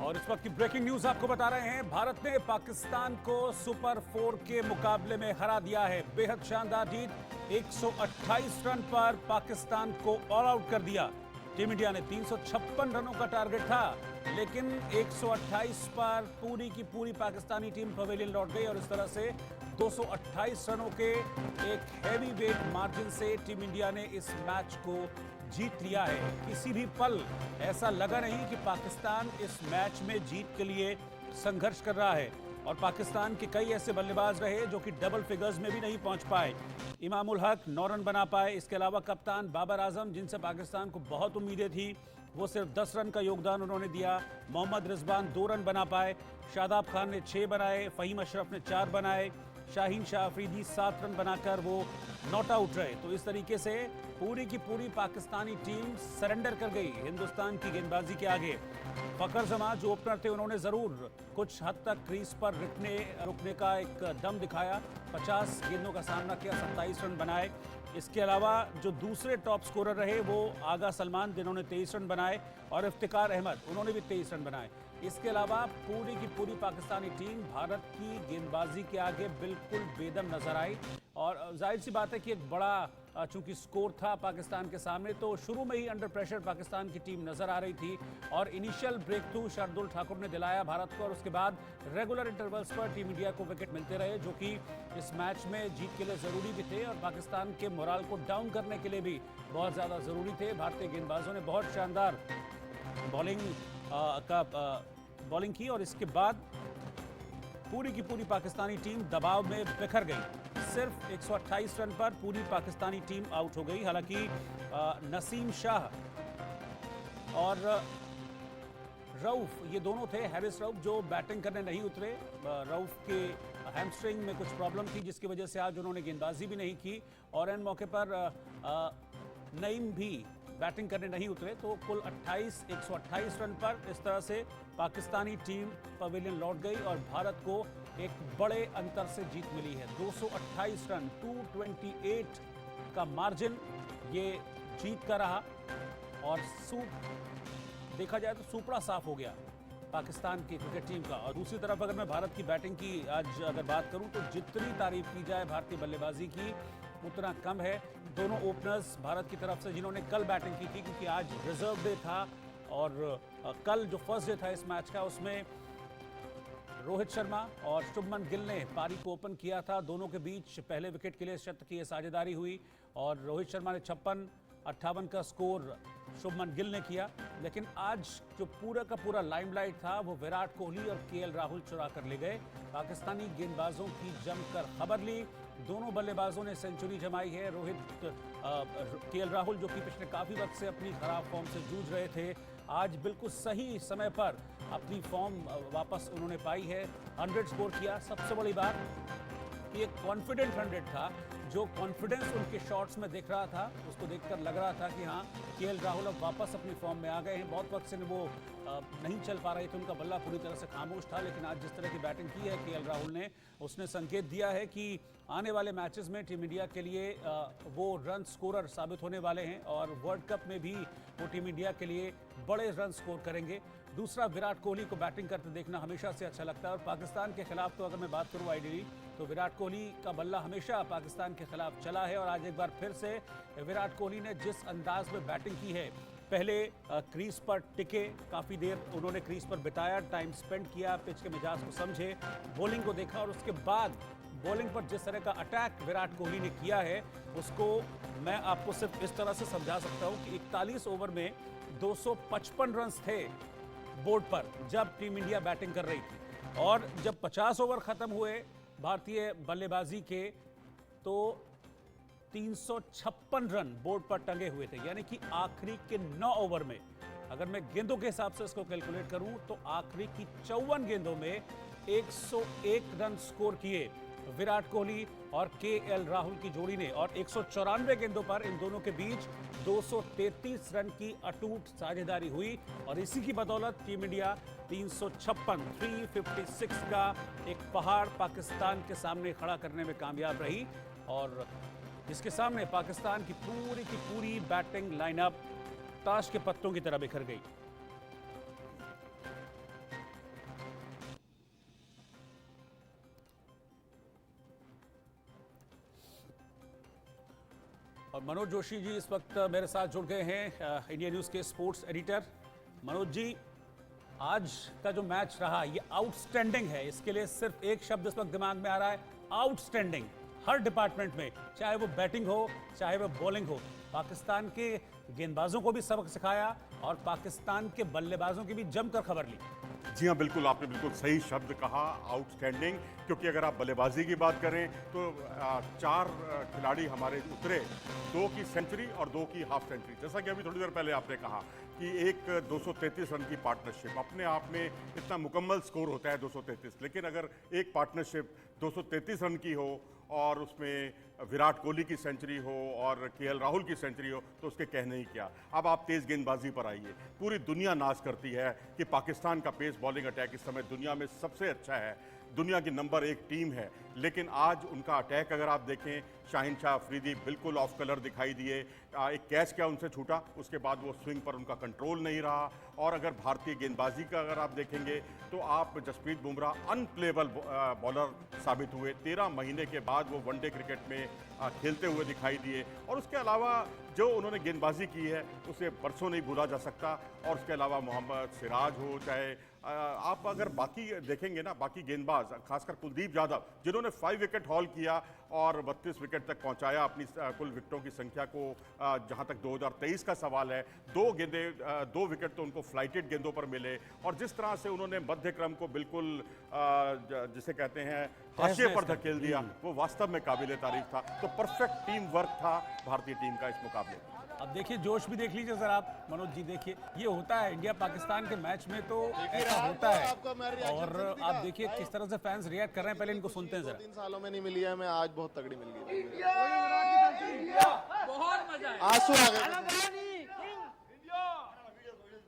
और इस वक्त की ब्रेकिंग न्यूज आपको बता रहे हैं। भारत ने पाकिस्तान को सुपर 4 के मुकाबले में हरा दिया है। बेहद शानदार जीत, 128 रन पर पाकिस्तान को ऑल आउट कर दिया। टीम इंडिया ने 356 रनों का टारगेट था, लेकिन 128 पर पूरी की पूरी पाकिस्तानी टीम पवेलियन लौट गई और इस तरह से 228 रनों के एक हैवी वेट मार्जिन से टीम इंडिया ने इस मैच को जीत लिया है। किसी भी पल ऐसा लगा नहीं कि पाकिस्तान इस मैच में जीत के लिए संघर्ष कर रहा है और पाकिस्तान के कई ऐसे बल्लेबाज रहे जो कि डबल फिगर्स में भी नहीं पहुंच पाए। इमामुल हक 9 रन बना पाए। इसके अलावा कप्तान बाबर आजम, जिनसे पाकिस्तान को बहुत उम्मीदें थी, वो सिर्फ 10 रन का योगदान उन्होंने दिया। मोहम्मद रिजवान 2 रन बना पाए। शादाब खान ने 6 बनाए। फहीम अशरफ ने 4 बनाए। शाहीन शाह अफरीदी 7 रन बनाकर वो नॉट आउट रहे। तो इस तरीके से पूरी की पूरी पाकिस्तानी टीम सरेंडर कर गई हिंदुस्तान की गेंदबाजी के आगे। फखर जमा जो ओपनर थे, उन्होंने जरूर कुछ हद तक क्रीज पर रुकने का एक दम दिखाया। 50 गेंदों का सामना किया, 27 रन बनाए। इसके अलावा जो दूसरे टॉप स्कोरर रहे वो आगा सलमान, जिन्होंने 23 रन बनाए, और इफ्तिकार अहमद, उन्होंने भी 23 रन बनाए। इसके अलावा पूरी की पूरी पाकिस्तानी टीम भारत की गेंदबाजी के आगे बिल्कुल बेदम नजर आई। और जाहिर सी बात है कि एक बड़ा चूंकि स्कोर था पाकिस्तान के सामने, तो शुरू में ही अंडर प्रेशर पाकिस्तान की टीम नजर आ रही थी और initial break through Shardul Thakur ने दिलाया भारत को और उसके बाद रेगुलर इंटरवल्स पर टीम इंडिया को विकेट मिलते रहे, जो कि इस मैच में जीत के लिए जरूरी भी थे और पाकिस्तान के मोराल को डाउन करने के लिए भी बहुत ज्यादा जरूरी थे। भारतीय गेंदबाजों ने बहुत शानदार बॉलिंग की और इसके बाद पूरी की पूरी पाकिस्तानी टीम दबाव में बिखर गई। सिर्फ 128 रन पर पूरी पाकिस्तानी टीम आउट हो गई। हालांकि नसीम शाह और रऊफ, ये दोनों थे, हैरिस रऊफ, जो बैटिंग करने नहीं उतरे। रऊफ के हैमस्ट्रिंग में कुछ प्रॉब्लम थी, जिसकी वजह से आज उन्होंने गेंदबाजी भी नहीं की और इन मौके पर नईम भी बैटिंग करने नहीं उतरे। तो कुल 128 रन पर इस तरह से पाकिस्तानी टीम पवेलियन लौट गई और भारत को एक बड़े अंतर से जीत मिली है। 228 रन, 228 का मार्जिन ये जीत का रहा और देखा जाए तो सुपड़ा साफ हो गया पाकिस्तान की क्रिकेट टीम का। और दूसरी तरफ अगर मैं भारत की बैटिंग की आज अगर बात करूं तो जितनी तारीफ की जाए भारतीय बल्लेबाजी की उतना कम है। दोनों ओपनर्स भारत की तरफ से जिन्होंने कल बैटिंग की थी, क्योंकि आज रिजर्व डे था और कल जो फर्स्ट डे था इस मैच का, उसमें रोहित शर्मा और शुभमन गिल ने पारी को ओपन किया था। दोनों के बीच पहले विकेट के लिए शतक की साझेदारी हुई और रोहित शर्मा ने 56-58 का स्कोर शुभमन गिल ने किया। लेकिन आज जो पूरा का पूरा लाइमलाइट था वो विराट कोहली और केएल राहुल चुरा कर ले गए। पाकिस्तानी गेंदबाजों की जमकर खबर ली। दोनों बल्लेबाजों ने सेंचुरी जमाई है। केएल राहुल, जो कि पिछले काफी वक्त से अपनी खराब फॉर्म से जूझ रहे थे, आज बिल्कुल सही समय पर अपनी फॉर्म वापस उन्होंने पाई है। 100 स्कोर किया। सबसे बड़ी बात कि एक कॉन्फिडेंट 100 था। जो कॉन्फिडेंस उनके शॉट्स में दिख रहा था, उसको देखकर लग रहा था कि हाँ, केएल राहुल अब वापस अपनी फॉर्म में आ गए हैं। बहुत वक्त से वो नहीं चल पा रहे थे, उनका बल्ला पूरी तरह से खामोश था, लेकिन आज जिस तरह की बैटिंग की है केएल राहुल ने, उसने संकेत दिया है कि आने वाले मैचेस में टीम इंडिया के लिए वो रन स्कोरर साबित होने वाले हैं और वर्ल्ड कप में भी वो टीम इंडिया के लिए बड़े रन स्कोर करेंगे। दूसरा, विराट कोहली को बैटिंग करते देखना हमेशा से अच्छा लगता है और पाकिस्तान के खिलाफ तो अगर मैं बात करूं आइडियली तो विराट कोहली का बल्ला हमेशा पाकिस्तान के खिलाफ चला है और आज एक बार फिर से विराट कोहली ने जिस अंदाज में बैटिंग की है, पहले क्रीज पर टिके, काफ़ी देर उन्होंने क्रीज पर बिताया, टाइम स्पेंड किया, पिच के मिजाज को समझे, बॉलिंग को देखा और उसके बाद बॉलिंग पर जिस तरह का अटैक विराट कोहली ने किया है, उसको मैं आपको सिर्फ इस तरह से समझा सकता हूं कि 41 ओवर में 255 रन थे बोर्ड पर जब टीम इंडिया बैटिंग कर रही थी और जब 50 ओवर खत्म हुए भारतीय बल्लेबाजी के तो 356 रन बोर्ड पर टंगे हुए थे। यानी कि आखिरी के 9 ओवर में, अगर मैं गेंदों के हिसाब से इसको कैलकुलेट करूं तो आखिरी की 54 गेंदों में 101 रन स्कोर किए विराट कोहली और केएल राहुल की जोड़ी ने और 194 गेंदों पर इन दोनों के बीच 233 रन की अटूट साझेदारी हुई और इसी की बदौलत टीम इंडिया 356 का एक पहाड़ पाकिस्तान के सामने खड़ा करने में कामयाब रही और जिसके सामने पाकिस्तान की पूरी बैटिंग लाइनअप ताश के पत्तों की तरह बिखर गई। और मनोज जोशी जी इस वक्त मेरे साथ जुड़ गए हैं, इंडिया न्यूज़ के स्पोर्ट्स एडिटर। मनोज जी, आज का जो मैच रहा ये आउटस्टैंडिंग है, इसके लिए सिर्फ एक शब्द इस वक्त दिमाग में आ रहा है, आउटस्टैंडिंग। हर डिपार्टमेंट में, चाहे वो बैटिंग हो चाहे वो बॉलिंग हो, पाकिस्तान के गेंदबाजों को भी सबक सिखाया और पाकिस्तान के बल्लेबाजों की भी जमकर खबर ली। जी हाँ, बिल्कुल, आपने बिल्कुल सही शब्द कहा, आउटस्टैंडिंग। क्योंकि अगर आप बल्लेबाजी की बात करें तो 4 खिलाड़ी हमारे उतरे, 2 की सेंचुरी और 2 की हाफ सेंचुरी। जैसा कि अभी थोड़ी देर पहले आपने कहा कि एक 233 रन की पार्टनरशिप अपने आप में इतना मुकम्मल स्कोर होता है 233, लेकिन अगर एक पार्टनरशिप 233 रन की हो और उसमें विराट कोहली की सेंचुरी हो और केएल राहुल की सेंचुरी हो तो उसके कहने ही क्या। अब आप तेज़ गेंदबाजी पर आइए, पूरी दुनिया नाज करती है कि पाकिस्तान का पेस बॉलिंग अटैक इस समय दुनिया में सबसे अच्छा है, दुनिया की नंबर 1 टीम है। लेकिन आज उनका अटैक अगर आप देखें, शाहिन शाह अफरीदी बिल्कुल ऑफ कलर दिखाई दिए, एक कैच क्या उनसे छूटा, उसके बाद वो स्विंग पर उनका कंट्रोल नहीं रहा। और अगर भारतीय गेंदबाजी का अगर आप देखेंगे तो आप जसप्रीत बुमराह अनप्लेबल बॉलर साबित हुए। 13 महीने के बाद वो वनडे क्रिकेट में खेलते हुए दिखाई दिए। और उसके अलावा जो उन्होंने गेंदबाजी की है उसे बरसों नहीं भूला जा सकता। और उसके अलावा मोहम्मद सिराज हो, चाहे आप अगर बाकी देखेंगे ना, बाकी गेंदबाज खासकर कुलदीप यादव जिन्होंने 5 विकेट हॉल किया और 32 विकेट तक पहुंचाया अपनी कुल विकेटों की संख्या को। जहां तक 2023 का सवाल है, 2 विकेट तो उनको फ्लाइटेड गेंदों पर मिले। और जिस तरह से उन्होंने मध्य क्रम को बिल्कुल जिसे कहते हैं हाशिए पर धकेल दिया, वो वास्तव में काबिल तारीफ था। तो परफेक्ट टीम वर्क था भारतीय टीम का इस मुकाबले। अब देखिए, जोश भी देख लीजिए जरा आप मनोज जी, देखिए ये होता है इंडिया पाकिस्तान के मैच में, तो ऐसा होता है। और आप देखिए किस तरह से फैंस रिएक्ट कर रहे हैं, पहले इनको सुनते हैं जरा। 3 सालों में नहीं मिली है, मैं आज बहुत तगड़ी मिल गई, बहुत मजा है। आंसू आ गए।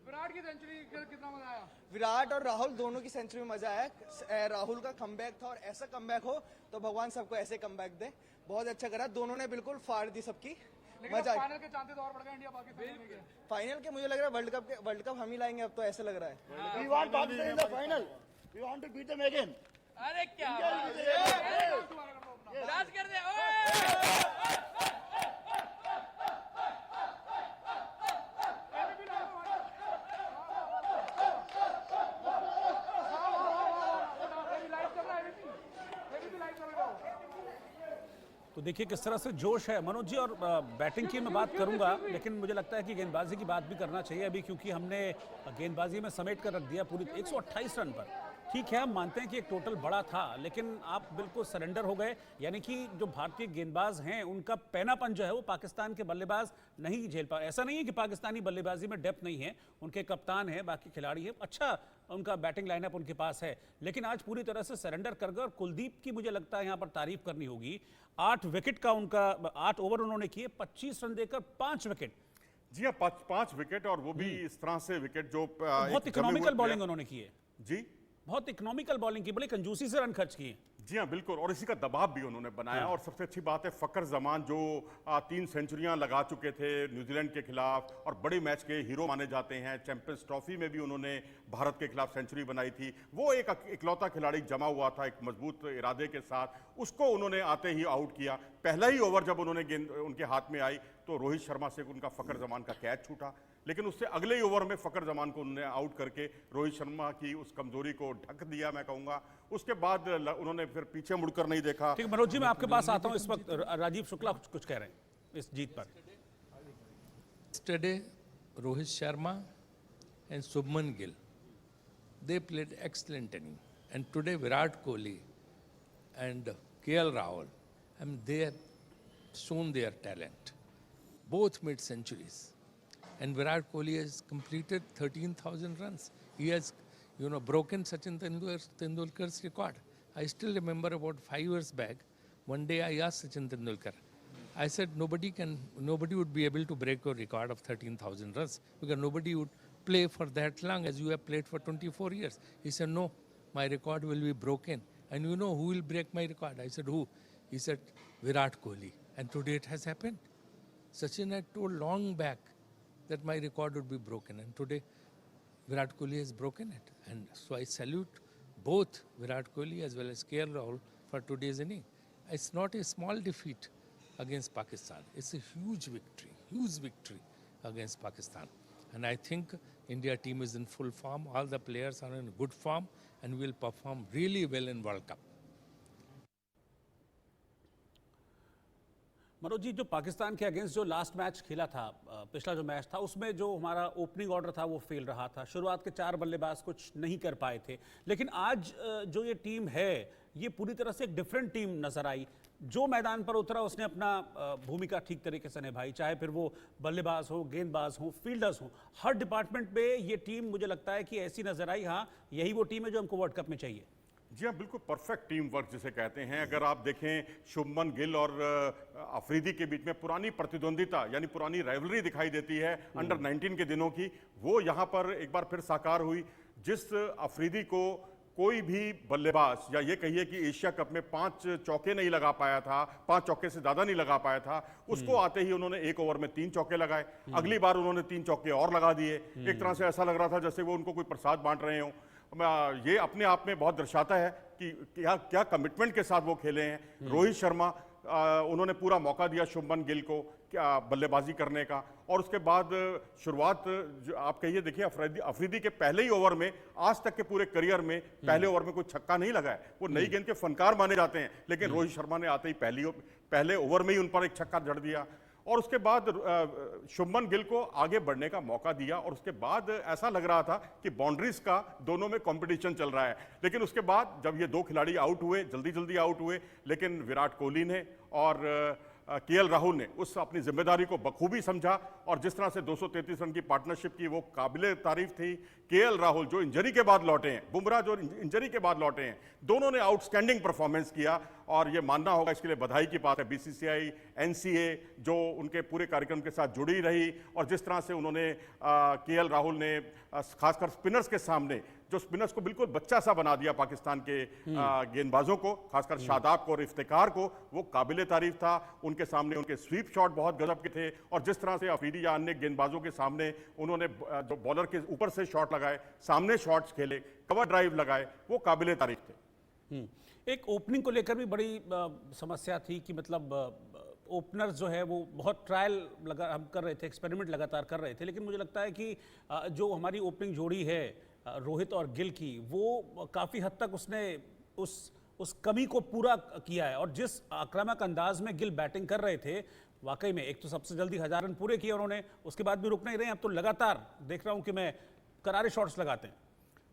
विराट की सेंचुरी कितना मजा आया। विराट और राहुल दोनों की सेंचुरी में मजा आया। राहुल का कमबैक था और ऐसा कमबैक हो तो भगवान सबको ऐसे कमबैक दे। बहुत अच्छा करा, दोनों ने बिल्कुल फाड़ दी सबकी, मजा फाइनल के चांसेस और बढ़ गए इंडिया पाकिस्तान। फाइनल के मुझे लग रहा है वर्ल्ड कप हम ही लाएंगे अब तो, ऐसे लग रहा है। We want Pakistan in the final. We want to beat them again. अरे क्या राज कर दे। तो देखिए किस तरह से जोश है मनोज जी। और बैटिंग की मैं बात करूंगा, लेकिन मुझे लगता है कि गेंदबाजी की बात भी करना चाहिए अभी, क्योंकि हमने गेंदबाजी में समेट कर रख दिया पूरी 128 रन पर। ठीक है, हम मानते हैं कि एक टोटल बड़ा था, लेकिन आप बिल्कुल सरेंडर हो गए। यानी कि जो भारतीय गेंदबाज हैं उनका पैनापन जो है वो पाकिस्तान के बल्लेबाज नहीं झेल पा। ऐसा नहीं है कि पाकिस्तानी बल्लेबाजी में डेप्थ नहीं है, उनके कप्तान हैं, बाकी खिलाड़ी हैं, अच्छा उनका बैटिंग लाइनअप उनके पास है, लेकिन आज पूरी तरह से सरेंडर कर गए। और कुलदीप की मुझे लगता है यहाँ पर तारीफ करनी होगी। 8 विकेट का उनका 8 ओवर उन्होंने किए, 25 रन देकर 5 विकेट। जी हाँ, 5 विकेट, और वो भी इस तरह से विकेट जो बहुत इकोनॉमिकल बॉलिंग उन्होंने की है। जी, बहुत इकोनॉमिकल बॉलिंग की, बड़ी कंजूसी से रन खर्च किए। जी हाँ, बिल्कुल, और इसी का दबाव भी उन्होंने बनाया। और सबसे अच्छी बात है, फकर जमान जो 3 सेंचुरियां लगा चुके थे न्यूजीलैंड के खिलाफ और बड़े मैच के हीरो माने जाते हैं, चैंपियंस ट्रॉफी में भी उन्होंने भारत के खिलाफ सेंचुरी बनाई थी। वो एक इकलौता खिलाड़ी जमा हुआ था एक मजबूत इरादे के साथ, उसको उन्होंने आते ही आउट किया। पहला ही ओवर जब उन्होंने गेंद उनके हाथ में आई तो रोहित शर्मा से उनका फकर जमान का कैच छूटा, लेकिन उससे अगले ही ओवर में फकर जमान को उन्होंने आउट करके रोहित शर्मा की उस कमजोरी को ढक दिया, मैं कहूंगा। उसके बाद उन्होंने फिर पीछे मुड़कर नहीं देखा। ठीक, मनोज जी मैं आपके पास आता हूं। इस वक्त राजीव शुक्ला कुछ कह रहे हैं इस जीत पर। Yesterday, Rohit Sharma and Subman Gill, they played excellent inning. And today, Virat Kohli and KL Rahul, they have shown their talent. Both made centuries. And Virat Kohli has completed 13,000 runs. He has, broken Sachin Tendulkar's record. I still remember about 5 years back, one day I asked Sachin Tendulkar, I said, nobody would be able to break your record of 13,000 runs because nobody would play for that long as you have played for 24 years. He said, no, my record will be broken. And you know who will break my record? I said, who? He said, Virat Kohli. And today it has happened. Sachin had told long back that my record would be broken. And today Virat Kohli has broken it. And so I salute both Virat Kohli as well as KL Rahul for today's inning. It's not a small defeat. against Pakistan. It's a huge victory against Pakistan. And I think India team is in full form. All the players are in good form and will perform really well in World Cup. Manoj ji, जो पाकिस्तान के against जो last match खेला था, पिछला जो match था, उसमें जो हमारा ओपनिंग ऑर्डर था वो फेल रहा था। शुरुआत के 4 बल्लेबाज कुछ नहीं कर पाए थे, लेकिन आज जो ये टीम है ये पूरी तरह से एक डिफरेंट टीम नजर आई। जो मैदान पर उतरा उसने अपना भूमिका ठीक तरीके से निभाई, चाहे फिर वो बल्लेबाज हो, गेंदबाज हो, फील्डर्स हो, हर डिपार्टमेंट पे ये टीम मुझे लगता है कि ऐसी नजर आई। हाँ, यही वो टीम है जो हमको वर्ल्ड कप में चाहिए। जी हाँ, बिल्कुल परफेक्ट टीम वर्क जिसे कहते हैं। अगर आप देखें शुभमन गिल और अफरीदी के बीच में पुरानी प्रतिद्वंदिता यानी पुरानी राइवलरी दिखाई देती है अंडर 19 के दिनों की, वो यहाँ पर एक बार फिर साकार हुई। जिस अफरीदी को कोई भी बल्लेबाज या ये कहिए कि एशिया कप में 5 चौके नहीं लगा पाया था, 5 चौके से ज्यादा नहीं लगा पाया था, उसको आते ही उन्होंने 1 ओवर में 3 चौके लगाए। अगली बार उन्होंने 3 चौके और लगा दिए। एक तरह से ऐसा लग रहा था जैसे वो उनको कोई प्रसाद बांट रहे हों। ये अपने आप में बहुत दर्शाता है कि क्या कमिटमेंट के साथ वो खेले हैं। रोहित शर्मा, उन्होंने पूरा मौका दिया शुभमन गिल को क्या बल्लेबाजी करने का, और उसके बाद शुरुआत जो आप कहिए, देखिए अफरीदी के पहले ही ओवर में, आज तक के पूरे करियर में पहले ओवर में कोई छक्का नहीं लगा है। वो नई गेंद के फनकार माने जाते हैं, लेकिन रोहित शर्मा ने आते ही पहले ओवर में ही उन पर एक छक्का जड़ दिया, और उसके बाद शुभमन गिल को आगे बढ़ने का मौका दिया। और उसके बाद ऐसा लग रहा था कि बाउंड्रीज का दोनों में कंपटीशन चल रहा है। लेकिन उसके बाद जब ये 2 खिलाड़ी आउट हुए, जल्दी आउट हुए, लेकिन विराट कोहली ने और केएल राहुल ने उस अपनी जिम्मेदारी को बखूबी समझा, और जिस तरह से 233 रन की पार्टनरशिप की वो काबिले तारीफ थी। केएल राहुल जो इंजरी के बाद लौटे हैं, बुमराह जो इंजरी के बाद लौटे हैं, दोनों ने आउटस्टैंडिंग परफॉर्मेंस किया, और ये मानना होगा, इसके लिए बधाई की बात है। बीसीसीआई, एनसीए जो उनके पूरे कार्यक्रम के साथ जुड़ी रही, और जिस तरह से उन्होंने केएल राहुल ने खासकर स्पिनर्स के सामने, जो स्पिनर्स को बिल्कुल बच्चा सा बना दिया पाकिस्तान के गेंदबाजों को, खासकर शादाब को और इफ्तिकार को, वो काबिले तारीफ था। उनके सामने उनके स्वीप शॉट बहुत गजब के थे, और जिस तरह से अफरीदी या अन्य गेंदबाजों के सामने उन्होंने जो बॉलर के ऊपर से शॉट लगाए, सामने शॉट्स खेले, कवर ड्राइव लगाए, वो काबिले तारीफ थे। एक ओपनिंग को लेकर भी बड़ी समस्या थी कि मतलब ओपनर्स जो है वो बहुत ट्रायल हम कर रहे थे, एक्सपेरिमेंट लगातार कर रहे थे, लेकिन मुझे लगता है कि जो हमारी ओपनिंग जोड़ी है रोहित और गिल की, वो काफ़ी हद तक उसने उस कमी को पूरा किया है। और जिस आक्रामक अंदाज में गिल बैटिंग कर रहे थे, वाकई में एक तो सबसे जल्दी 1000 रन पूरे किए उन्होंने, उसके बाद भी रुक नहीं रहे हैं। अब तो लगातार देख रहा हूं कि मैं करारे शॉट्स लगाते हैं।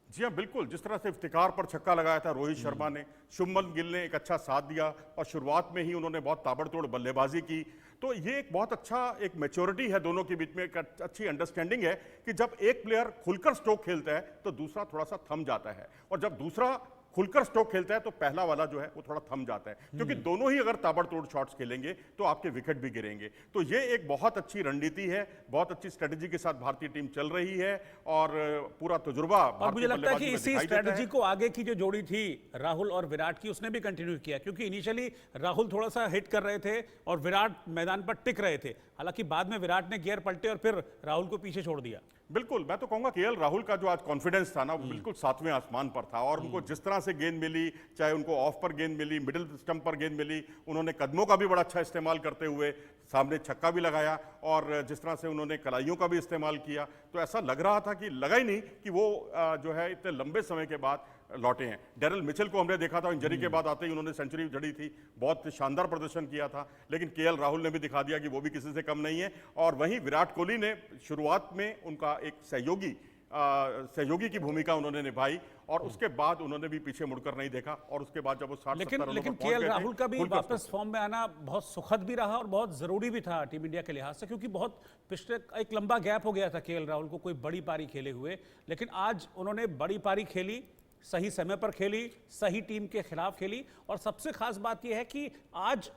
जी हाँ, बिल्कुल। जिस तरह से इफ्तिकार पर छक्का लगाया था रोहित शर्मा ने, शुभमन गिल ने एक अच्छा साथ दिया, और शुरुआत में ही उन्होंने बहुत ताबड़तोड़ बल्लेबाजी की। तो ये एक बहुत अच्छा एक मैच्योरिटी है दोनों के बीच में, एक अच्छी अंडरस्टैंडिंग है कि जब एक प्लेयर खुलकर स्ट्रोक खेलता है तो दूसरा थोड़ा सा थम जाता है, और जब दूसरा खुलकर स्ट्रोक खेलता है तो पहला वाला जो है वो थोड़ा थम जाता है, क्योंकि दोनों ही अगर ताबड़तोड़ शॉट्स खेलेंगे तो आपके विकेट भी गिरेंगे। तो ये एक बहुत अच्छी रणनीति है, बहुत अच्छी स्ट्रेटजी के साथ भारतीय टीम चल रही है, और पूरा तजुर्बा और मुझे लगता है कि इसी स्ट्रेटजी को आगे की जो जोड़ी थी राहुल और विराट की, उसने भी कंटिन्यू किया, क्योंकि इनिशियली राहुल थोड़ा सा हिट कर रहे थे और विराट मैदान पर टिक रहे थे। हालांकि बाद में विराट ने गियर पलटे और फिर राहुल को पीछे छोड़ दिया। बिल्कुल, मैं तो कहूंगा केएल राहुल का जो आज कॉन्फिडेंस था ना, वो बिल्कुल 7वें आसमान पर था, और उनको जिस तरह से गेंद मिली, चाहे उनको ऑफ पर गेंद मिली, मिडिल स्टंप पर गेंद मिली, उन्होंने कदमों का भी बड़ा अच्छा इस्तेमाल करते हुए सामने छक्का भी लगाया, और जिस तरह से उन्होंने कलाइयों का भी इस्तेमाल किया, तो ऐसा लग रहा था कि लगा ही नहीं कि वो जो है इतने लंबे समय के बाद लौटे हैं। डेरिल मिचेल को हमने देखा था, इंजरी के बाद आते ही उन्होंने सेंचुरी जड़ी थी, बहुत शानदार प्रदर्शन किया था, लेकिन केएल राहुल ने भी दिखा दिया कि वो भी किसी से कम नहीं है। और वहीं विराट कोहली ने शुरुआत में उनका एक सहयोगी की भूमिका उन्होंने निभाई, और उसके बाद उन्होंने भी पीछे मुड़कर नहीं देखा, और उसके बाद जब वो 60-70 रनों लेकिन पर पहुंच केएल गए थे, राहुल का भी वापस फॉर्म में आना बहुत सुखद भी रहा और बहुत जरूरी भी था टीम इंडिया के लिहाज से, क्योंकि बहुत पिछले एक लंबा गैप हो गया था केएल राहुल को कोई बड़ी पारी खेले हुए। लेकिन आज उन्होंने बड़ी पारी खेली, सही समय पर खेली, सही टीम के खिलाफ खेली, और सबसे खास बात यह है कि आज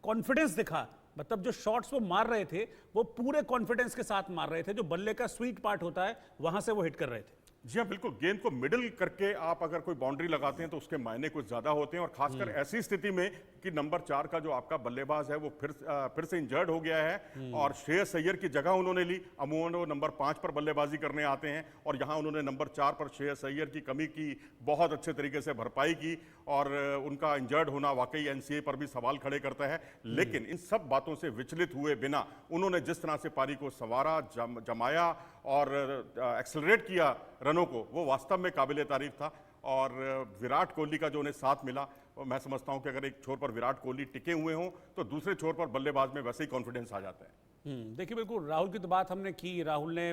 कॉन्फिडेंस दिखा। मतलब जो शॉट्स वो मार रहे थे वो पूरे कॉन्फिडेंस के साथ मार रहे थे, जो बल्ले का स्वीट पार्ट होता है वहां से वो हिट कर रहे थे। जी हाँ, बिल्कुल। गेंद को मिडिल करके आप अगर कोई बाउंड्री लगाते हैं तो उसके मायने कुछ ज्यादा होते हैं, और खासकर ऐसी स्थिति में कि नंबर 4 का जो आपका बल्लेबाज है वो फिर से इंजर्ड हो गया है और श्रेयस अय्यर की जगह उन्होंने ली। अमूमन वो नंबर 5 पर बल्लेबाजी करने आते हैं और यहाँ उन्होंने नंबर 4 पर श्रेयस अय्यर की कमी की बहुत अच्छे तरीके से भरपाई की, और उनका इंजर्ड होना वाकई एनसीए पर भी सवाल खड़े करता है। लेकिन इन सब बातों से विचलित हुए बिना उन्होंने जिस तरह से पारी को संवारा, जमाया और एक्सेलरेट किया रनों को, वो वास्तव में काबिले तारीफ था। और विराट कोहली का जो उन्हें साथ मिला, मैं समझता हूं कि अगर एक छोर पर विराट कोहली टिके हुए हों तो दूसरे छोर पर बल्लेबाज में वैसे ही कॉन्फिडेंस आ जाता है। देखिए, बिल्कुल राहुल की तो बात हमने की, राहुल ने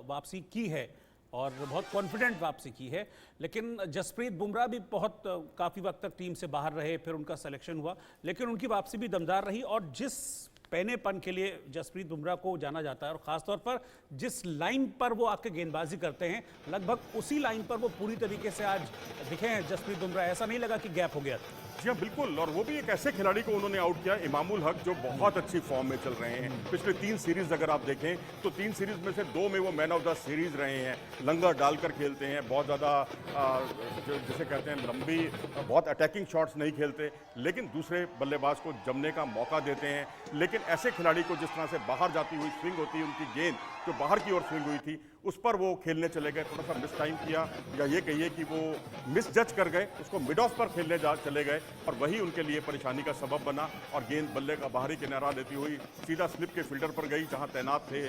वापसी की है और बहुत कॉन्फिडेंट वापसी की है, लेकिन जसप्रीत बुमराह भी बहुत काफ़ी वक्त तक टीम से बाहर रहे, फिर उनका सिलेक्शन हुआ, लेकिन उनकी वापसी भी दमदार रही। और जिस पहनेपन के लिए जसप्रीत बुमराह को जाना जाता है और ख़ासतौर पर जिस लाइन पर वो आके गेंदबाजी करते हैं, लगभग उसी लाइन पर वो पूरी तरीके से आज दिखे हैं जसप्रीत बुमराह। ऐसा नहीं लगा कि गैप हो गया था। जी हाँ, बिल्कुल। और वो भी एक ऐसे खिलाड़ी को उन्होंने आउट किया, इमामुल हक, जो बहुत अच्छी फॉर्म में चल रहे हैं। पिछले 3 सीरीज अगर आप देखें तो 3 सीरीज में से 2 में वो मैन ऑफ द सीरीज रहे हैं। लंगर डालकर खेलते हैं, बहुत ज़्यादा जिसे कहते हैं लंबी, बहुत अटैकिंग शॉट्स नहीं खेलते, लेकिन दूसरे बल्लेबाज को जमने का मौका देते हैं। लेकिन ऐसे खिलाड़ी को जिस तरह से बाहर जाती हुई स्विंग होती है, उनकी गेंद जो बाहर की ओर स्विंग हुई थी, उस पर वो खेलने चले गए, थोड़ा सा मिस टाइम किया, या ये कहिए कि वो मिस जज कर गए, उसको मिड ऑफ पर खेलने चले गए, और वही उनके लिए परेशानी का सबब बना। और गेंद बल्ले का बाहरी किनारा लेती हुई सीधा स्लिप के फील्डर पर गई, जहां तैनात थे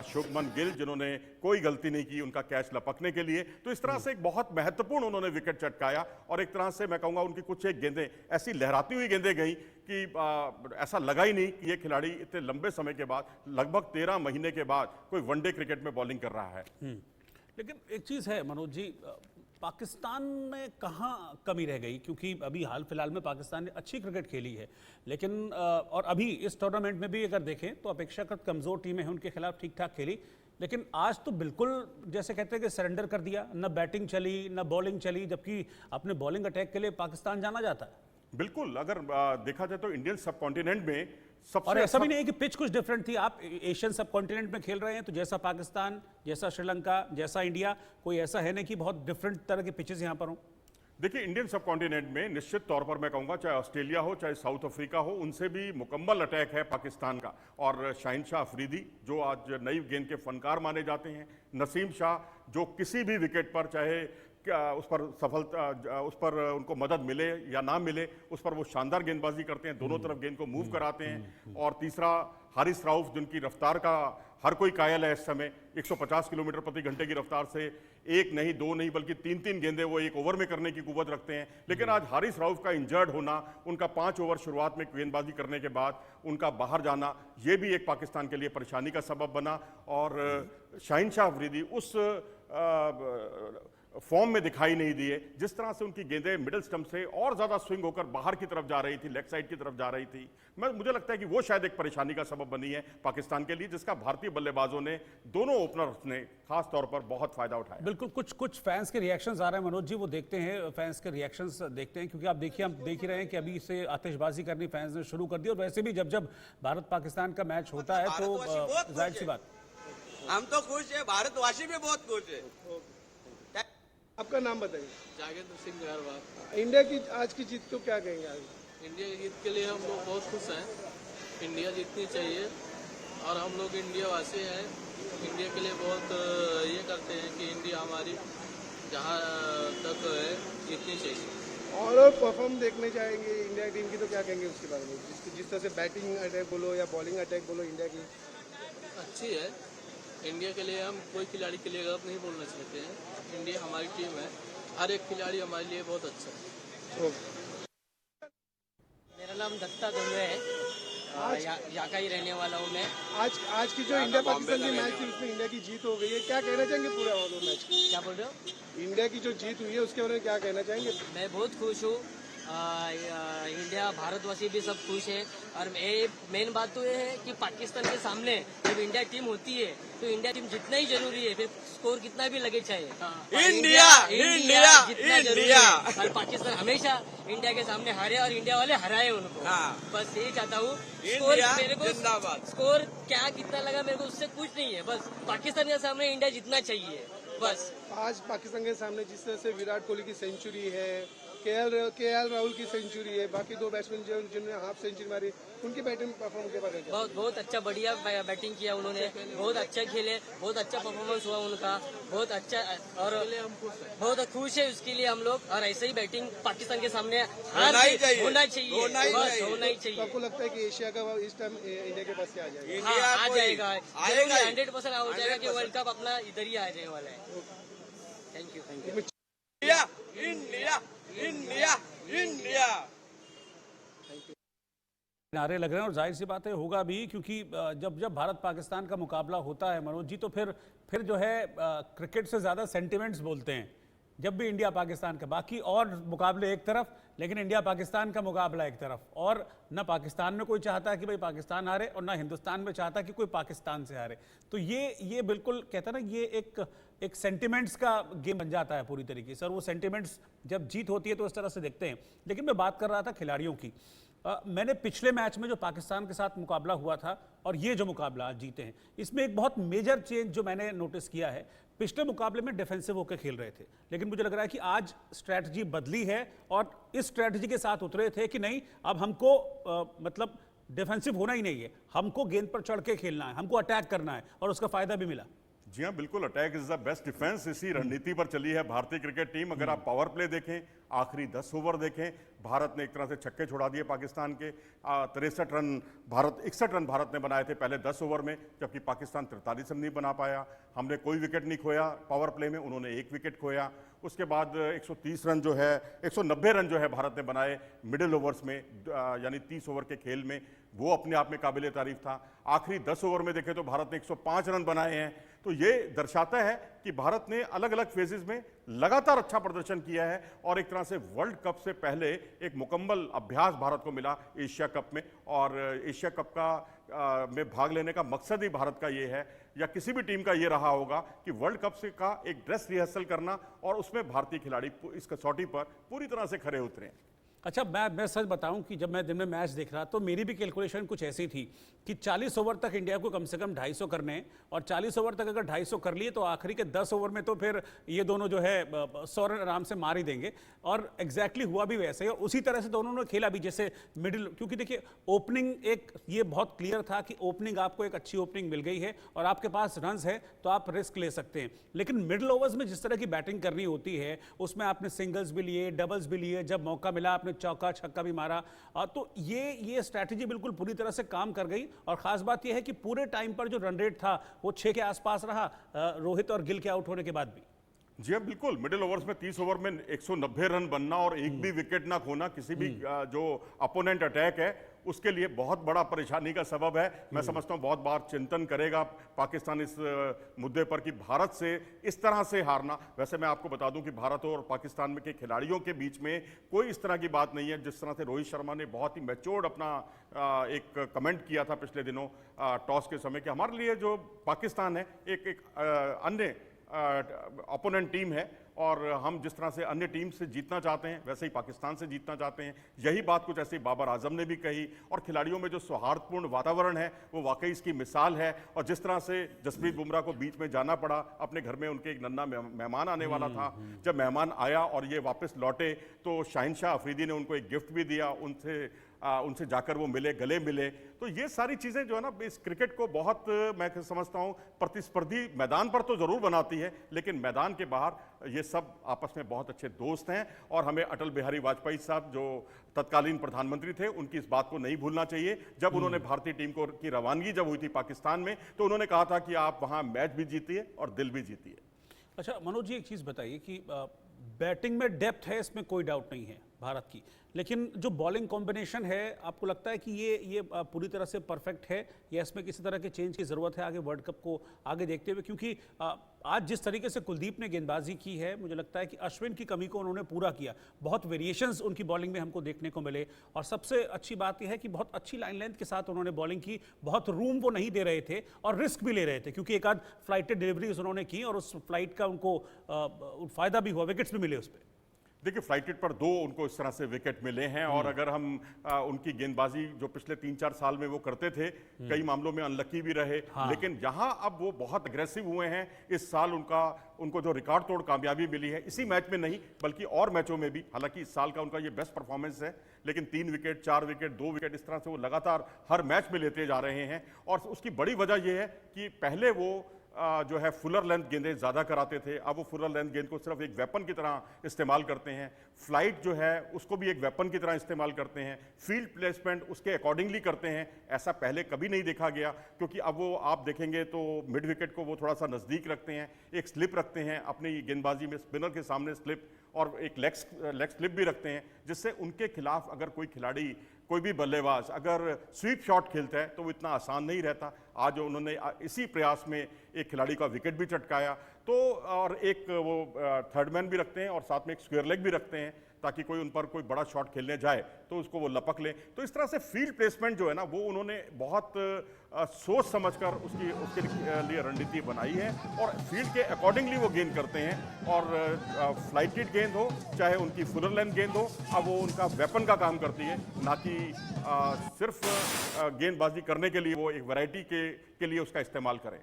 शुभमन गिल, जिन्होंने कोई गलती नहीं की उनका कैच लपकने के लिए। तो इस तरह से एक बहुत महत्वपूर्ण उन्होंने विकेट चटकाया, और एक तरह से मैं कहूँगा उनकी कुछ एक गेंदें ऐसी लहराती हुई गेंदें गई कि ऐसा लगा ही नहीं कि ये खिलाड़ी इतने लंबे समय के बाद, लगभग 13 महीने के बाद, कोई वनडे क्रिकेट में बॉलिंग कर रहा है। लेकिन एक चीज़ है मनोज जी, पाकिस्तान में कहाँ कमी रह गई? क्योंकि अभी हाल फिलहाल में पाकिस्तान ने अच्छी क्रिकेट खेली है, लेकिन और अभी इस टूर्नामेंट में भी अगर देखें तो अपेक्षाकृत कमज़ोर टीमें हैं, उनके खिलाफ ठीक ठाक खेली, लेकिन आज तो बिल्कुल जैसे कहते हैं कि सरेंडर कर दिया, न बैटिंग चली न बॉलिंग चली, जबकि अपने बॉलिंग अटैक के लिए पाकिस्तान जाना जाता है। बिल्कुल। अगर देखा जाए तो इंडियन सब कॉन्टिनेंट में सबसे और ऐसा भी नहीं है कि पिच कुछ डिफरेंट थी। आप एशियन सब कॉन्टिनेंट में खेल रहे हैं, तो जैसा पाकिस्तान, जैसा श्रीलंका, जैसा इंडिया, कोई ऐसा है नहीं कि बहुत डिफरेंट तरह के पिचेस यहाँ पर हों। देखिए, इंडियन सब कॉन्टिनेंट में निश्चित तौर पर मैं कहूँगा, चाहे ऑस्ट्रेलिया हो चाहे साउथ अफ्रीका हो, उनसे भी मुकम्मल अटैक है पाकिस्तान का। और शाहिनशाह अफरीदी, जो आज नई गेंद के फनकार माने जाते हैं, नसीम शाह, जो किसी भी विकेट पर, चाहे उस पर सफलता, उस पर उनको मदद मिले या ना मिले, उस पर वो शानदार गेंदबाजी करते हैं, दोनों तरफ गेंद को मूव कराते हैं। और तीसरा हारिस राउफ, जिनकी रफ्तार का हर कोई कायल है इस समय, 150 किलोमीटर प्रति घंटे की रफ्तार से 1 नहीं 2 नहीं बल्कि 3-3 गेंदें वो एक ओवर में करने की कुव्वत रखते हैं। लेकिन आज हारिस राउफ का इंजर्ड होना, उनका 5 ओवर शुरुआत में गेंदबाजी करने के बाद उनका बाहर जाना, ये भी एक पाकिस्तान के लिए परेशानी का सबब बना। और शाहिनशाह अफरीदी उस फॉर्म में दिखाई नहीं दिए, जिस तरह से उनकी गेंदें मिडिल स्टंप से और ज्यादा स्विंग होकर बाहर की तरफ जा रही थी, लेग साइड की तरफ जा रही थी। मुझे लगता है कि वो शायद एक परेशानी का सबब बनी है पाकिस्तान के लिए, जिसका भारतीय बल्लेबाजों ने, दोनों ओपनर्स ने खास तौर पर बहुत फायदा उठाया। बिल्कुल। कुछ फैंस के रिएक्शंस आ रहे हैं मनोज जी, वो देखते हैं, फैंस के रिएक्शंस देखते हैं, क्योंकि आप देखिए, हम देख ही रहे हैं कि अभी से आतिशबाजी करनी फैंस ने शुरू कर दी। और वैसे भी जब भारत पाकिस्तान का मैच होता है तो जाहिर सी बात, हम तो खुश है, भारतवासी भी बहुत खुश है। आपका नाम बताइए। जागेंद्र सिंह गहरवाल। इंडिया की आज की जीत को क्या कहेंगे? आज इंडिया की जीत के लिए हम लोग बहुत खुश हैं। इंडिया जीतनी चाहिए और हम लोग इंडिया वासी हैं। इंडिया के लिए बहुत ये करते हैं कि इंडिया हमारी जहाँ तक है जीतनी चाहिए। और परफॉर्म देखने जाएंगे इंडिया टीम की, तो क्या कहेंगे उसके बारे में? जिस तरह से बैटिंग अटैक बोलो या बॉलिंग अटैक बोलो इंडिया की अच्छी है। इंडिया के लिए हम कोई खिलाड़ी के लिए गलत नहीं बोलना चाहते हैं। इंडिया हमारी टीम है, हर एक खिलाड़ी हमारे लिए बहुत अच्छा है। मेरा नाम दत्ता धुंधे है, यहाँ का ही रहने वाला हूँ मैं। आज की जो इंडिया पाकिस्तान की मैच थी उसमें इंडिया की जीत हो गई है, क्या कहना चाहेंगे पूरा मैच? क्या बोल रहे हो? इंडिया की जो जीत हुई है उसके बारे में क्या कहना चाहेंगे? मैं बहुत खुश हूँ। इंडिया, भारतवासी भी सब खुश है। और मेन बात तो ये है कि पाकिस्तान के सामने जब इंडिया टीम होती है तो इंडिया टीम जितना ही जरूरी है, फिर स्कोर कितना भी लगे चाहे, इंडिया जितना जरूरी है। और पाकिस्तान हमेशा इंडिया के सामने हारे और इंडिया वाले हराए उनको। बस यही चाहता हूँ। मेरे को स्कोर क्या कितना लगा मेरे को उससे कुछ नहीं है, बस पाकिस्तान के सामने इंडिया जीतना चाहिए बस। आज पाकिस्तान के सामने जिस तरह से विराट कोहली की सेंचुरी है, केएल राहुल की सेंचुरी है, बाकी दो बैट्समैन जिन्होंने हाफ सेंचुरी मारी, उनकी बैटिंग परफॉर्मेंस के बारे में बहुत अच्छा बढ़िया बैटिंग किया उन्होंने, बहुत अच्छा खेले, बहुत अच्छा परफॉर्मेंस हुआ उनका, बहुत अच्छा, और बहुत खुश है उसके लिए हम लोग। और ऐसे ही बैटिंग पाकिस्तान के सामने होना ही चाहिए, होना ही चाहिए। तो आपको लगता है कि एशिया का इस टाइम इंडिया के पास से आ जाएगा? हाँ, आ जाएगा, 100% हो जाएगा कि वर्ल्ड कप अपना इधर ही आ जाने वाला है। Thank you. India India India India नारे लग रहे हैं और जाहिर सी बात है होगा भी, क्योंकि जब भारत पाकिस्तान का मुकाबला होता है मनोज जी, तो फिर जो है क्रिकेट से ज़्यादा सेंटिमेंट्स बोलते हैं जब भी इंडिया पाकिस्तान का। बाकी और मुकाबले एक तरफ, लेकिन इंडिया पाकिस्तान का मुकाबला एक तरफ। और ना पाकिस्तान में कोई चाहता है कि भाई पाकिस्तान हारे, और ना हिंदुस्तान में चाहता है कि कोई पाकिस्तान से हारे। तो ये बिल्कुल कहता है ना, ये एक सेंटिमेंट्स का गेम बन जाता है पूरी तरीके से। और वो सेंटिमेंट्स जब जीत होती है तो इस तरह से देखते हैं। लेकिन मैं बात कर रहा था खिलाड़ियों की। मैंने पिछले मैच में जो पाकिस्तान के साथ मुकाबला हुआ था और ये जो मुकाबला आज जीते हैं, इसमें एक बहुत मेजर चेंज जो मैंने नोटिस किया है, पिछले मुकाबले में डिफेंसिव होकर खेल रहे थे, लेकिन मुझे लग रहा है कि आज स्ट्रैटेजी बदली है और इस स्ट्रैटेजी के साथ उतरे थे कि नहीं, अब हमको मतलब डिफेंसिव होना ही नहीं है, हमको गेंद पर चढ़ के खेलना है, हमको अटैक करना है, और उसका फायदा भी मिला। जी हाँ, बिल्कुल, attack is the best defence. इसी रणनीति पर चली है भारतीय क्रिकेट टीम। अगर आप पावर प्ले देखें, आखिरी 10 ओवर देखें, भारत ने एक तरह से छक्के छुड़ा दिए पाकिस्तान के। 63 रन भारत 61 रन भारत ने बनाए थे पहले 10 ओवर में, जबकि पाकिस्तान 43 रन नहीं बना पाया। हमने कोई विकेट नहीं खोया पावर प्ले में, उन्होंने एक विकेट खोया। उसके बाद 130 रन जो है 190 रन जो है भारत ने बनाए मिडिल ओवर्स में, यानी 30 ओवर के खेल में, वो अपने आप में काबिले तारीफ था। आखिरी 10 ओवर में देखें तो भारत ने 105 रन बनाए हैं। तो ये दर्शाता है कि भारत ने अलग अलग फेजेस में लगातार अच्छा प्रदर्शन किया है, और एक तरह से वर्ल्ड कप से पहले एक मुकम्मल अभ्यास भारत को मिला एशिया कप में। और एशिया कप का में भाग लेने का मकसद ही भारत का ये है, या किसी भी टीम का ये रहा होगा, कि वर्ल्ड कप से का एक ड्रेस रिहर्सल करना, और उसमें भारतीय खिलाड़ी इस कसौटी पर पूरी तरह से खरे उतरे। अच्छा, मैं सच बताऊं कि जब मैं दिन में मैच देख रहा तो मेरी भी कैलकुलेशन कुछ ऐसी थी कि 40 ओवर तक इंडिया को कम से कम 250 करने हैं, और 40 ओवर तक अगर 250 कर लिए तो आखिरी के 10 ओवर में तो फिर ये दोनों जो है 100 रन आराम से मार ही देंगे। और एग्जैक्टली हुआ भी वैसे ही, और उसी तरह से दोनों ने खेला भी। जैसे मिडिल, क्योंकि देखिए ओपनिंग एक ये बहुत क्लियर था कि ओपनिंग आपको एक अच्छी ओपनिंग मिल गई है और आपके पास रन्स है तो आप रिस्क ले सकते हैं। लेकिन मिडिल ओवर्स में जिस तरह की बैटिंग करनी होती है, उसमें आपने सिंगल्स भी लिए, डबल्स भी लिए, जब मौका मिला आपने चौका छक्का भी मारा। तो ये स्ट्रैटेजी बिल्कुल पूरी तरह से काम कर गई। और खास बात यह है कि पूरे टाइम पर जो रन रेट था वो 6 के आसपास रहा, रोहित और गिल के आउट होने के बाद भी। जी हाँ, बिल्कुल, मिडिल ओवर्स में 30 ओवर में 190 रन बनना और एक भी विकेट ना खोना किसी भी जो अपोनेंट अटैक है उसके लिए बहुत बड़ा परेशानी का सबब है। मैं समझता हूँ बहुत बार चिंतन करेगा पाकिस्तान इस मुद्दे पर कि भारत से इस तरह से हारना। वैसे मैं आपको बता दूं कि भारत और पाकिस्तान में के खिलाड़ियों के बीच में कोई इस तरह की बात नहीं है। जिस तरह से रोहित शर्मा ने बहुत ही मैच्योर्ड अपना एक कमेंट किया था पिछले दिनों टॉस के समय, कि हमारे लिए जो पाकिस्तान है एक अन्य अपोनेंट टीम है, और हम जिस तरह से अन्य टीम से जीतना चाहते हैं वैसे ही पाकिस्तान से जीतना चाहते हैं। यही बात कुछ ऐसे बाबर आजम ने भी कही। और खिलाड़ियों में जो सौहार्दपूर्ण वातावरण है वो वाकई इसकी मिसाल है। और जिस तरह से जसप्रीत बुमराह को बीच में जाना पड़ा, अपने घर में उनके एक नन्हा मेहमान आने वाला था, जब मेहमान आया और ये वापस लौटे तो शाहिनशाह अफरीदी ने उनको एक गिफ्ट भी दिया, उनसे जाकर वो मिले, गले मिले। तो ये सारी चीज़ें जो है ना, इस क्रिकेट को बहुत मैं समझता हूँ प्रतिस्पर्धी मैदान पर तो ज़रूर बनाती है, लेकिन मैदान के बाहर ये सब आपस में बहुत अच्छे दोस्त हैं। और हमें अटल बिहारी वाजपेयी साहब जो तत्कालीन प्रधानमंत्री थे, उनकी इस बात को नहीं भूलना चाहिए। जब उन्होंने भारतीय टीम की रवानगी जब हुई थी पाकिस्तान में, तो उन्होंने कहा था कि आप वहाँ मैच भी जीतिए और दिल भी जीतिए। अच्छा मनोज जी, एक चीज़ बताइए कि बैटिंग में डेप्थ है, इसमें कोई डाउट नहीं है भारत की, लेकिन जो बॉलिंग कॉम्बिनेशन है, आपको लगता है कि ये पूरी तरह से परफेक्ट है, या इसमें किसी तरह के चेंज की ज़रूरत है आगे वर्ल्ड कप को आगे देखते हुए? क्योंकि आज जिस तरीके से कुलदीप ने गेंदबाजी की है, मुझे लगता है कि अश्विन की कमी को उन्होंने पूरा किया। बहुत वेरिएशंस उनकी बॉलिंग में हमको देखने को मिले, और सबसे अच्छी बात यह है कि बहुत अच्छी लाइन लेंथ के साथ उन्होंने बॉलिंग की। बहुत रूम वो नहीं दे रहे थे और रिस्क भी ले रहे थे, क्योंकि एक आध फ्लाइटेड डिलीवरीज उन्होंने की और उस फ्लाइट का उनको फ़ायदा भी हुआ, विकेट्स भी मिले उस पर। देखिए फ्लाइटेड पर 2 उनको इस तरह से विकेट मिले हैं और अगर हम उनकी गेंदबाजी जो पिछले 3-4 साल में वो करते थे, कई मामलों में अनलकी भी रहे, लेकिन जहां अब वो बहुत अग्रेसिव हुए हैं इस साल, उनको जो रिकॉर्ड तोड़ कामयाबी मिली है, इसी मैच में नहीं बल्कि और मैचों में भी, हालांकि इस साल का उनका ये बेस्ट परफॉर्मेंस है, लेकिन 3 विकेट, 4 विकेट, 2 विकेट, इस तरह से वो लगातार हर मैच में लेते जा रहे हैं। और उसकी बड़ी वजह यह है कि पहले वो जो है फुलर लेंथ गेंदें ज़्यादा कराते थे, अब वो फुलर लेंथ गेंद को सिर्फ एक वेपन की तरह इस्तेमाल करते हैं। फ्लाइट जो है उसको भी एक वेपन की तरह इस्तेमाल करते हैं। फील्ड प्लेसमेंट उसके अकॉर्डिंगली करते हैं, ऐसा पहले कभी नहीं देखा गया, क्योंकि अब वो आप देखेंगे तो मिड विकेट को वो थोड़ा सा नज़दीक रखते हैं, एक स्लिप रखते हैं अपनी गेंदबाजी में, स्पिनर के सामने स्लिप, और एक लेग स्लिप भी रखते हैं, जिससे उनके खिलाफ अगर कोई खिलाड़ी, कोई भी बल्लेबाज अगर स्वीप शॉट खेलता है तो वो इतना आसान नहीं रहता। आज उन्होंने इसी प्रयास में एक खिलाड़ी का विकेट भी चटकाया, तो और एक वो थर्ड मैन भी रखते हैं और साथ में एक स्क्वायर लेग भी रखते हैं, ताकि कोई उन पर कोई बड़ा शॉट खेलने जाए तो उसको वो लपक लें। तो इस तरह से फील्ड प्लेसमेंट जो है ना, वो उन्होंने बहुत सोच समझकर उसके लिए रणनीति बनाई है और फील्ड के अकॉर्डिंगली वो गेंद करते हैं। और फ्लाइटेड गेंद हो चाहे उनकी फुलर लेंथ गेंद हो, अब वो उनका वेपन का काम करती है, ना कि सिर्फ गेंदबाजी करने के लिए वो एक वैरायटी के लिए उसका इस्तेमाल करें।